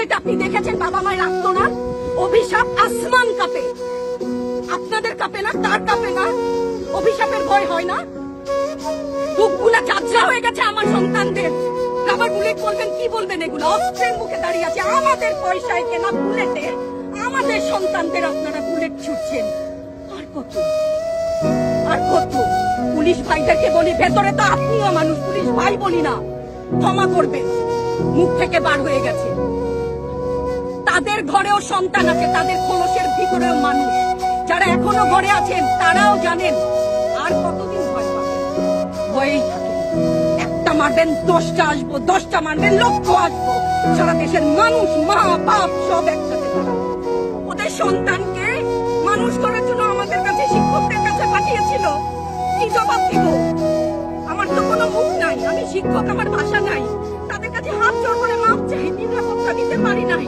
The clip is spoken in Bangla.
ছেলেটা আপনি দেখেছেন বাবা মায়ের রাখতো না? অভিশাপ আসমান কাঁপে, আপনাদের কাঁপে না? তার কাঁপে না? অভিশাপের ভয় হয় না? বুকগুলা ঝাঁঝরা হয়ে গেছে আমার সন্তানদের। আবার বুলেট বলবেন, কি বলবেন এগুলো? অস্ত্রের মুখে দাঁড়িয়ে আছে, আমাদের পয়সায় কেনা বুলেটে আমাদের সন্তানদের আপনারা বুলেট ছুটছেন। আর কত আর কত? পুলিশ ভাইদেরকে বলি, ভেতরে তো আপনিও মানুষ, পুলিশ ভাই বলি না, ক্ষমা করবেন, মুখ থেকে বার হয়ে গেছে। তাদের ঘরেও সন্তান আছে, তাদের খোলসের ভিতরেও মানুষ। যারা এখনো ঘরে আছেন তারাও জানেন আর কতদিন ভয় পাবেন? ভয়েই থাকে। একটা মারবেন 10টা আসবো, 10টা মারবেন লক্ষ আসবো। সারা দেশের মানুষ, মা বাপ সব একসাথে দাঁড়াবে। ওদের সন্তানকে মানুষ করার জন্য আমাদের কাছে, শিক্ষকদের কাছে পাঠিয়েছিল। কি জবাব দিব? আমার তো কোনো মুখ নাই, আমি শিক্ষক, আমার ভাষা নাই। তাদের কাছে হাত জোড় করে মাপ চাই, নিরাপত্তা দিতে পারি নাই।